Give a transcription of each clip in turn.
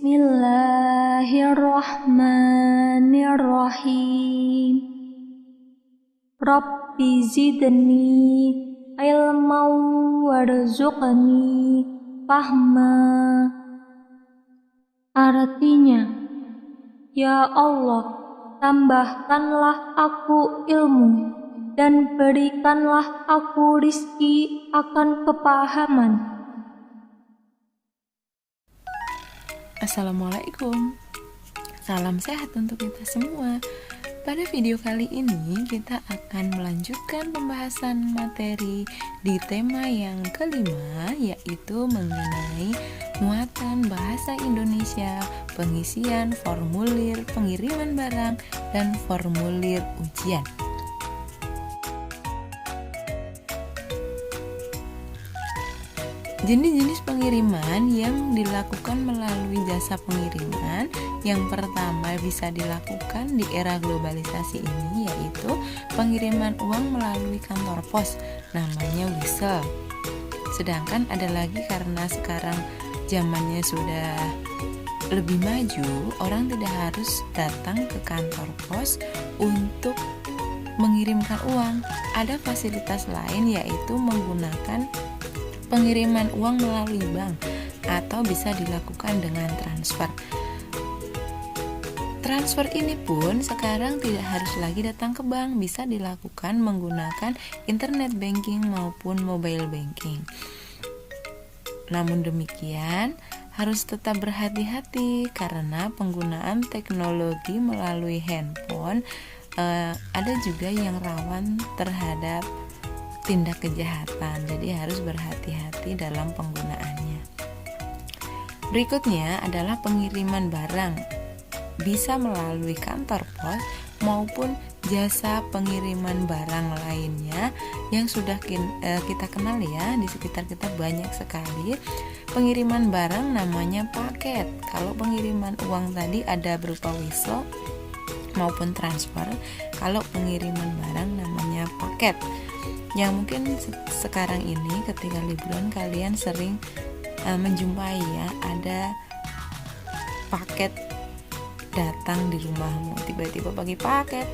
Bismillahirrahmanirrahim. Rabbi zidni ilman warzuqni fahma. Artinya, ya Allah, tambahkanlah aku ilmu dan berikanlah aku rizki akan kepahaman. Assalamualaikum. Salam sehat untuk kita semua. Pada video kali ini kita akan melanjutkan pembahasan materi di tema yang kelima, yaitu mengenai muatan bahasa Indonesia, pengisian formulir pengiriman barang, dan formulir ujian. Jenis-jenis pengiriman yang dilakukan melalui jasa pengiriman yang pertama bisa dilakukan di era globalisasi ini, yaitu pengiriman uang melalui kantor pos, namanya whistle. Sedangkan ada lagi karena sekarang zamannya sudah lebih maju, orang tidak harus datang ke kantor pos untuk mengirimkan uang. Ada fasilitas lain, yaitu menggunakan pengiriman uang melalui bank atau bisa dilakukan dengan transfer. Transfer ini pun sekarang tidak harus lagi datang ke bank, bisa dilakukan menggunakan internet banking maupun mobile banking. Namun demikian, harus tetap berhati-hati karena penggunaan teknologi melalui handphone ada juga yang rawan terhadap tindak kejahatan, jadi harus berhati-hati dalam penggunaannya. Berikutnya adalah pengiriman barang, bisa melalui kantor pos maupun jasa pengiriman barang lainnya yang sudah kita kenal ya, di sekitar kita banyak sekali. Pengiriman barang namanya paket. Kalau pengiriman uang tadi ada berupa whistle maupun transfer. Kalau pengiriman barang namanya paket. Yang mungkin sekarang ini ketika liburan kalian sering menjumpai ya, ada paket datang di rumahmu, tiba-tiba bagi paket,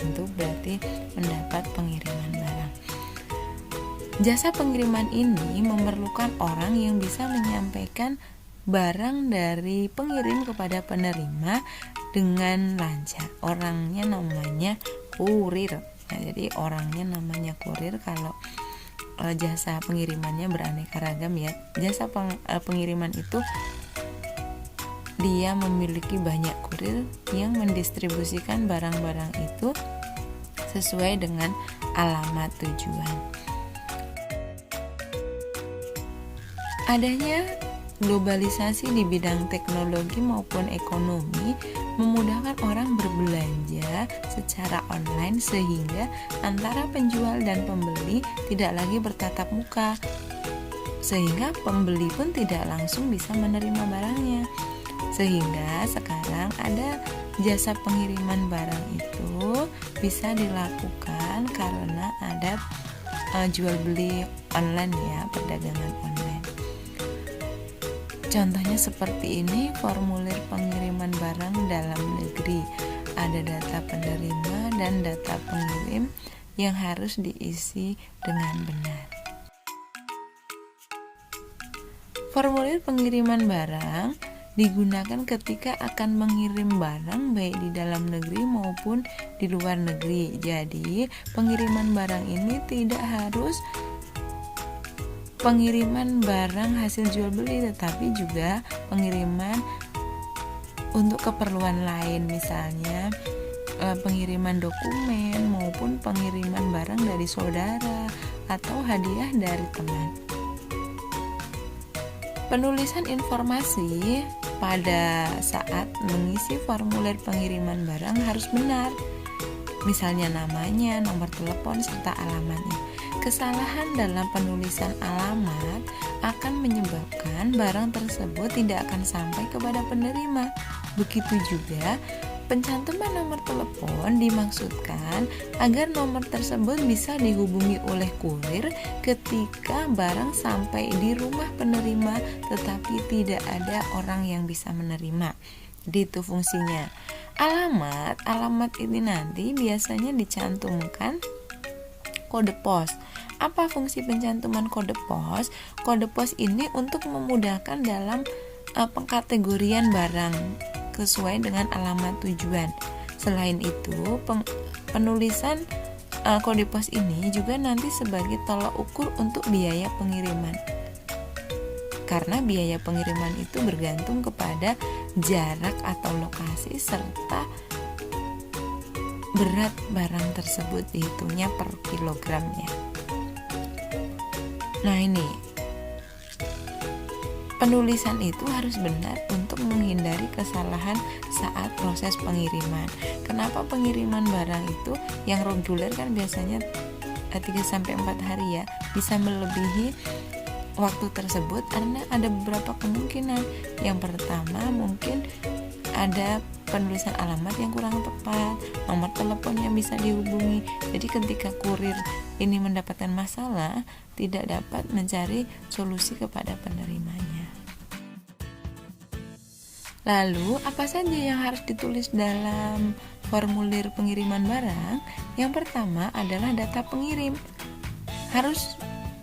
itu berarti mendapat pengiriman barang. Jasa pengiriman ini memerlukan orang yang bisa menyampaikan barang dari pengirim kepada penerima dengan lancar. Orangnya namanya kurir. Nah, jadi orangnya namanya kurir kalau jasa pengirimannya beraneka ragam ya. Jasa pengiriman itu dia memiliki banyak kurir yang mendistribusikan barang-barang itu sesuai dengan alamat tujuan. Adanya globalisasi di bidang teknologi maupun ekonomi memudahkan orang berbelanja secara online sehingga antara penjual dan pembeli tidak lagi bertatap muka, sehingga pembeli pun tidak langsung bisa menerima barangnya. Sehingga sekarang ada jasa pengiriman barang itu bisa dilakukan karena ada jual beli online ya, perdagangan online. Contohnya seperti ini, formulir pengiriman barang dalam negeri. Ada data penerima dan data pengirim yang harus diisi dengan benar. Formulir pengiriman barang digunakan ketika akan mengirim barang baik di dalam negeri maupun di luar negeri. Jadi, pengiriman barang ini tidak harus pengiriman barang hasil jual beli, tetapi juga pengiriman untuk keperluan lain, misalnya pengiriman dokumen maupun pengiriman barang dari saudara atau hadiah dari teman. Penulisan informasi pada saat mengisi formulir pengiriman barang harus benar, misalnya namanya, nomor telepon, serta alamatnya. Kesalahan dalam penulisan alamat akan menyebabkan barang tersebut tidak akan sampai kepada penerima. Begitu juga Pencantuman nomor telepon dimaksudkan agar nomor tersebut bisa dihubungi oleh kurir ketika barang sampai di rumah penerima tetapi tidak ada orang yang bisa menerima. Itu fungsinya. Alamat ini nanti biasanya dicantumkan kode pos. Apa fungsi pencantuman kode pos? Kode pos ini untuk memudahkan dalam pengkategorian barang sesuai dengan alamat tujuan. Selain itu, penulisan kode pos ini juga nanti sebagai tolak ukur untuk biaya pengiriman. Karena biaya pengiriman itu bergantung kepada jarak atau lokasi serta berat barang tersebut, dihitungnya per kilogramnya. Nah, ini penulisan itu harus benar untuk menghindari kesalahan saat proses pengiriman. Kenapa pengiriman barang itu yang reguler kan biasanya 3-4 hari ya, bisa melebihi waktu tersebut karena ada beberapa kemungkinan. Yang pertama, mungkin ada penulisan alamat yang kurang tepat, nomor telepon yang bisa dihubungi. Jadi ketika kurir ini mendapatkan masalah, tidak dapat mencari solusi kepada penerimanya. Lalu, apa saja yang harus ditulis dalam formulir pengiriman barang? Yang pertama adalah data pengirim. Harus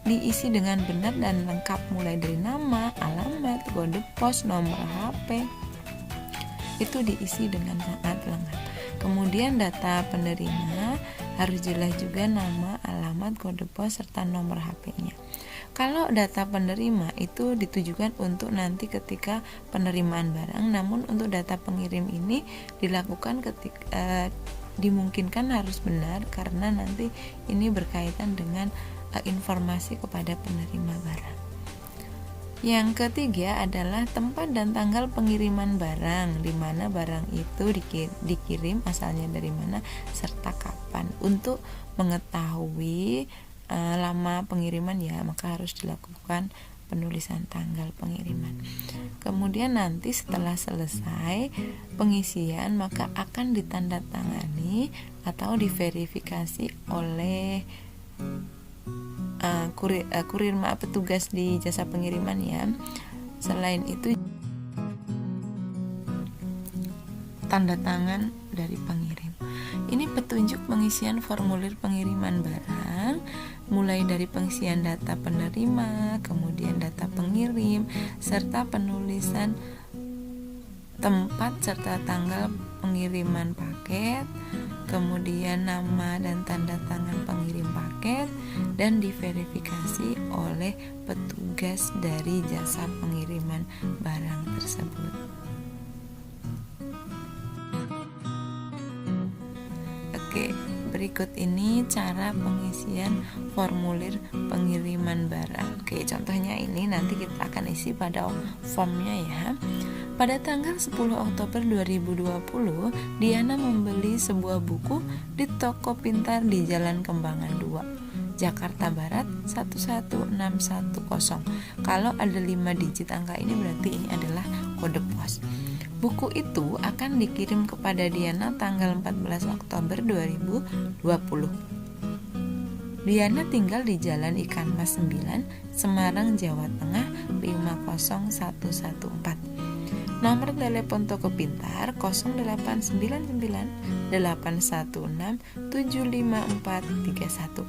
diisi dengan benar dan lengkap, mulai dari nama, alamat, kode pos, nomor HP. Itu diisi dengan sangat lengkap. Kemudian data penerima harus jelas juga nama, alamat, kode pos, serta nomor HP-nya. Kalau data penerima itu ditujukan untuk nanti ketika penerimaan barang, namun untuk data pengirim ini dilakukan ketika dimungkinkan harus benar karena nanti ini berkaitan dengan informasi kepada penerima barang. Yang ketiga adalah tempat dan tanggal pengiriman barang, di mana barang itu dikirim, asalnya dari mana, serta kapan. Untuk mengetahui lama pengiriman ya, maka harus dilakukan penulisan tanggal pengiriman. Kemudian nanti setelah selesai pengisian, maka akan ditandatangani atau diverifikasi oleh petugas di jasa pengiriman ya. Selain itu, tanda tangan dari pengirim. Ini petunjuk pengisian formulir pengiriman barang, mulai dari pengisian data penerima, kemudian data pengirim, serta penulisan tempat serta tanggal pengiriman paket, kemudian nama dan tanda tangan pengirim paket, dan diverifikasi oleh petugas dari jasa pengiriman barang tersebut. Oke, berikut ini cara pengisian formulir pengiriman barang. Oke, contohnya ini nanti kita akan isi pada formnya ya. Pada tanggal 10 Oktober 2020, Diana membeli sebuah buku di toko pintar di Jalan Kembangan 2, Jakarta Barat 11610. Kalau ada 5 digit angka ini berarti ini adalah kode pos. Buku itu akan dikirim kepada Diana tanggal 14 Oktober 2020. Diana tinggal di Jalan Ikan Mas 9, Semarang, Jawa Tengah 50114. Nomor telepon toko pintar 0899 816 75431.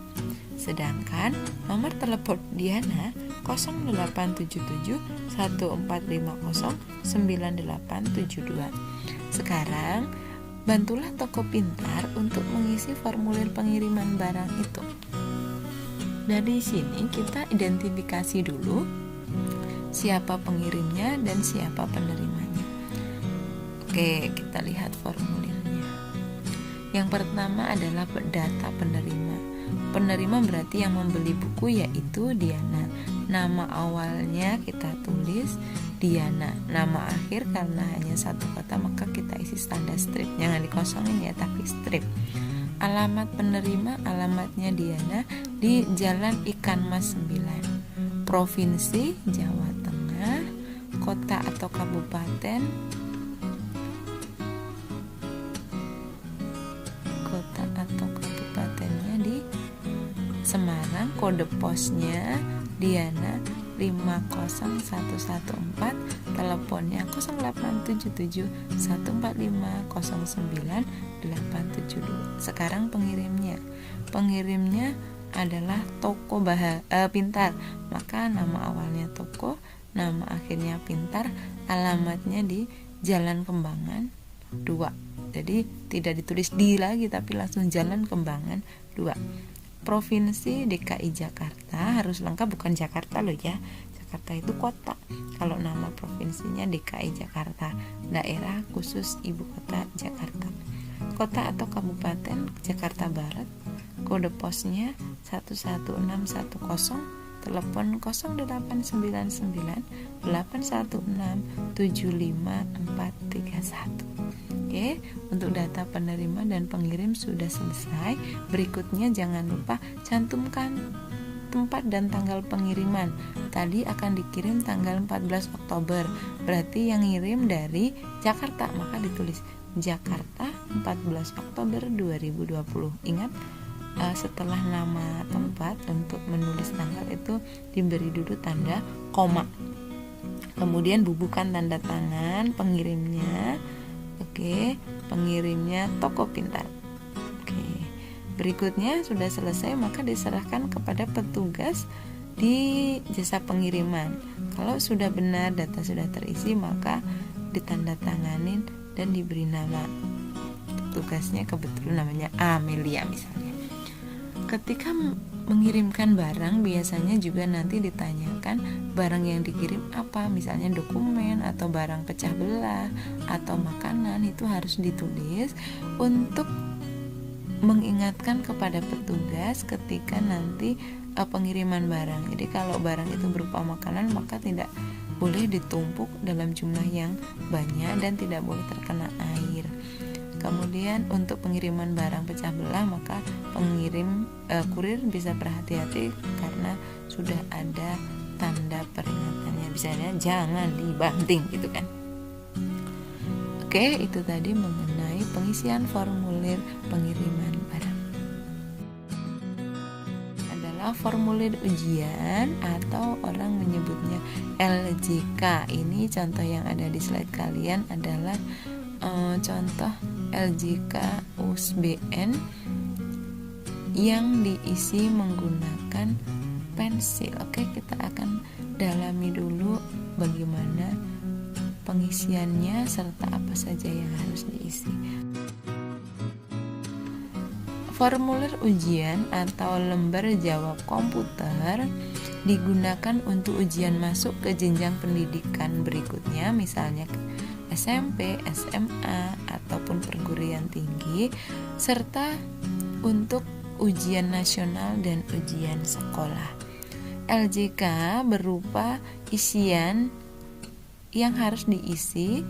Sedangkan nomor telepon Diana 0877 1450 9872. Sekarang bantulah toko pintar untuk mengisi formulir pengiriman barang itu. Dari sini kita identifikasi dulu siapa pengirimnya dan siapa penerimanya. Oke, kita lihat formulirnya. Yang pertama adalah data penerima. Penerima berarti yang membeli buku yaitu Diana. Nama awalnya kita tulis Diana. Nama akhir karena hanya satu kata maka kita isi tanda strip. Jangan dikosongin ya, tapi strip. Alamat penerima, alamatnya Diana di Jalan Ikan Mas 9. Provinsi Jawa Tengah, kota atau kabupaten kode posnya Diana 50114, teleponnya 087714509872. Sekarang pengirimnya adalah Toko Pintar, maka nama awalnya Toko, nama akhirnya Pintar, alamatnya di Jalan Kembangan 2. Jadi tidak ditulis di lagi tapi langsung Jalan Kembangan 2. Provinsi DKI Jakarta, harus lengkap, bukan Jakarta loh ya. Jakarta itu kota. Kalau nama provinsinya DKI Jakarta, daerah khusus ibu kota Jakarta. Kota atau kabupaten Jakarta Barat, kode posnya 11610, telepon 089981675431. Oke, untuk data penerima dan pengirim sudah selesai. Berikutnya jangan lupa cantumkan tempat dan tanggal pengiriman. Tadi akan dikirim tanggal 14 Oktober. Berarti yang ngirim dari Jakarta, maka ditulis Jakarta 14 Oktober 2020. Ingat, setelah nama tempat untuk menulis tanggal itu diberi dulu tanda koma. Kemudian bubuhkan tanda tangan pengirimnya. Oke, pengirimnya Toko Pintar. Oke. Berikutnya sudah selesai, maka diserahkan kepada petugas di jasa pengiriman. Kalau sudah benar data sudah terisi, maka ditandatanganin dan diberi nama. Petugasnya kebetulan namanya Amelia misalnya. Ketika mengirimkan barang, biasanya juga nanti ditanyakan barang yang dikirim apa, misalnya dokumen atau barang pecah belah atau makanan, itu harus ditulis untuk mengingatkan kepada petugas ketika nanti pengiriman barang. Jadi kalau barang itu berupa makanan, maka tidak boleh ditumpuk dalam jumlah yang banyak dan tidak boleh terkena air. Kemudian untuk pengiriman barang pecah belah, maka kurir bisa berhati-hati karena sudah ada tanda peringatannya, misalnya jangan dibanting gitu kan. Oke, itu tadi mengenai pengisian formulir pengiriman barang. Adalah formulir ujian atau orang menyebutnya LJK. Ini contoh yang ada di slide kalian adalah contoh LJK USBN yang diisi menggunakan pensil. Oke, kita akan dalami dulu bagaimana pengisiannya serta apa saja yang harus diisi. Formulir ujian atau lembar jawab komputer digunakan untuk ujian masuk ke jenjang pendidikan berikutnya, misalnya SMP, SMA, ataupun perguruan tinggi, serta untuk ujian nasional dan ujian sekolah. LJK berupa isian yang harus diisi,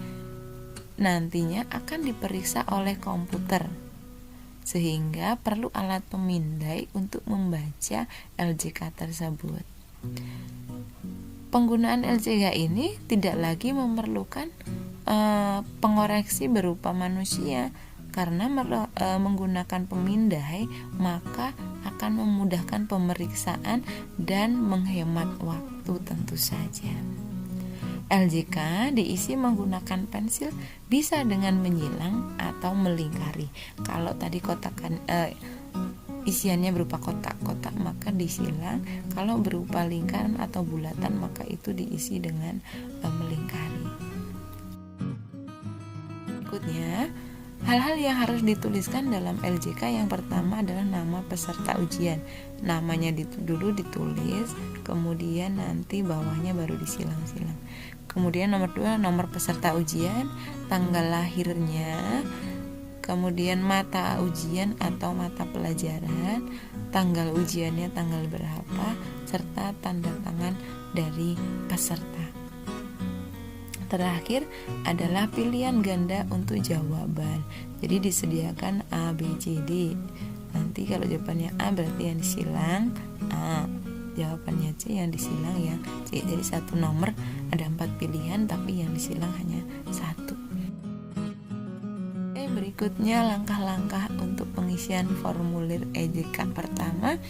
nantinya akan diperiksa oleh komputer, sehingga perlu alat pemindai untuk membaca LJK tersebut. Penggunaan LJK ini tidak lagi memerlukan pengoreksi berupa manusia, karena menggunakan pemindai maka akan memudahkan pemeriksaan dan menghemat waktu tentu saja. LJK diisi menggunakan pensil, bisa dengan menyilang atau melingkari. Kalau tadi isiannya berupa kotak-kotak maka disilang, kalau berupa lingkaran atau bulatan maka itu diisi dengan melingkari. Berikutnya, hal-hal yang harus dituliskan dalam LJK, yang pertama adalah nama peserta ujian. Namanya dulu ditulis, kemudian nanti bawahnya baru disilang-silang. Kemudian nomor 2, nomor peserta ujian, tanggal lahirnya, kemudian mata ujian atau mata pelajaran, tanggal ujiannya tanggal berapa, serta tanda tangan dari peserta. Terakhir adalah pilihan ganda untuk jawaban. Jadi disediakan A, B, C, D. Nanti kalau jawabannya A berarti yang disilang A, jawabannya C yang disilang yang C. Jadi satu nomor ada 4 pilihan tapi yang disilang hanya 1. Berikutnya langkah-langkah untuk pengisian formulir LJK. Pertama,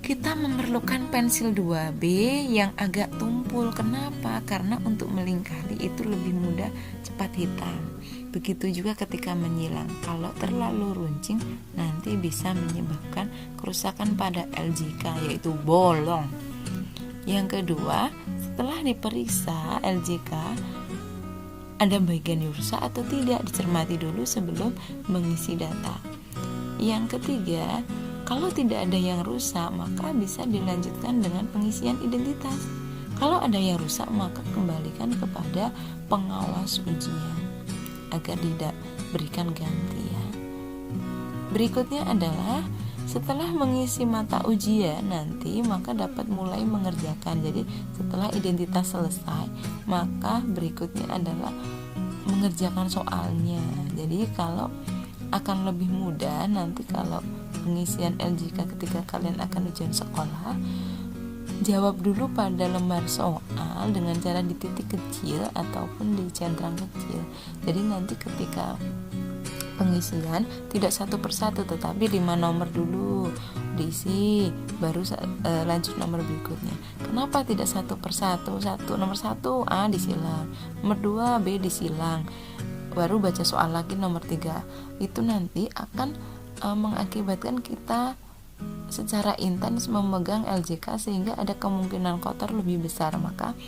kita memerlukan pensil 2B yang agak tumpul. Kenapa? Karena untuk melingkari itu lebih mudah cepat hitam. Begitu juga ketika menyilang. Kalau terlalu runcing nanti bisa menyebabkan kerusakan pada LJK, yaitu bolong. Yang kedua, setelah diperiksa LJK ada bagian yang rusak atau tidak, dicermati dulu sebelum mengisi data. Yang ketiga, kalau tidak ada yang rusak, maka bisa dilanjutkan dengan pengisian identitas. Kalau ada yang rusak, maka kembalikan kepada pengawas ujian agar tidak berikan ganti ya. Berikutnya adalah setelah mengisi mata ujian nanti, maka dapat mulai mengerjakan. Jadi setelah identitas selesai, maka berikutnya adalah mengerjakan soalnya. Jadi kalau akan lebih mudah nanti kalau pengisian LJK ketika kalian akan ujian sekolah, jawab dulu pada lembar soal dengan cara di titik kecil ataupun di centang kecil. Jadi nanti ketika pengisian tidak satu persatu tetapi 5 nomor dulu diisi, baru lanjut nomor berikutnya. Kenapa tidak satu persatu? Nomor 1 A disilang, nomor 2 B disilang, baru baca soal lagi nomor 3. Itu nanti akan mengakibatkan kita secara intens memegang LJK sehingga ada kemungkinan kotor lebih besar. Maka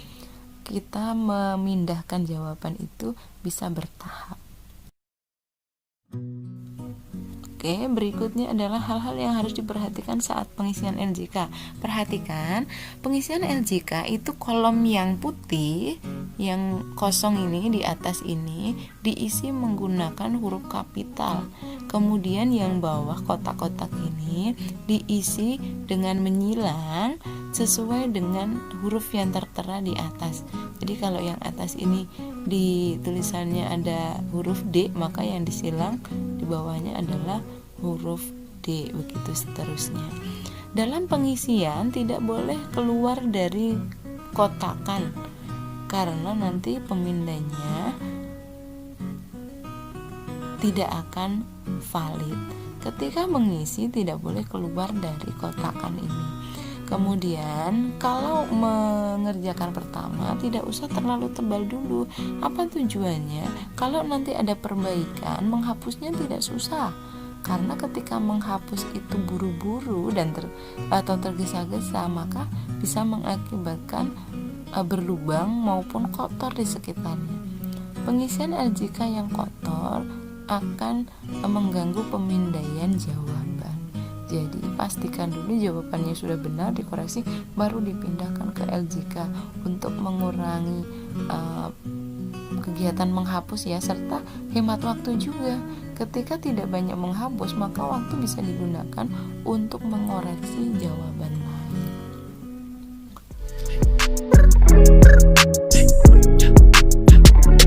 kita memindahkan jawaban itu bisa bertahap. Oke, berikutnya adalah hal-hal yang harus diperhatikan saat pengisian LJK. Perhatikan, pengisian LJK itu kolom yang putih, yang kosong ini di atas ini diisi menggunakan huruf kapital. Kemudian yang bawah kotak-kotak ini diisi dengan menyilang sesuai dengan huruf yang tertera di atas. Jadi kalau yang atas ini di tulisannya ada huruf D, maka yang disilang di bawahnya adalah huruf D, begitu seterusnya. Dalam pengisian tidak boleh keluar dari kotakan karena nanti pemindahnya tidak akan valid. Ketika mengisi tidak boleh keluar dari kotakan ini. Kemudian kalau mengerjakan pertama tidak usah terlalu tebal dulu. Apa tujuannya? Kalau nanti ada perbaikan, menghapusnya tidak susah. Karena ketika menghapus itu buru-buru dan atau tergesa-gesa, maka bisa mengakibatkan berlubang maupun kotor di sekitarnya. Pengisian LJK yang kotor akan mengganggu pemindaian jawaban. Jadi pastikan dulu jawabannya sudah benar, dikoreksi, baru dipindahkan ke LJK untuk mengurangi kegiatan menghapus ya, serta hemat waktu juga. Ketika tidak banyak menghapus, maka waktu bisa digunakan untuk mengoreksi jawaban lain.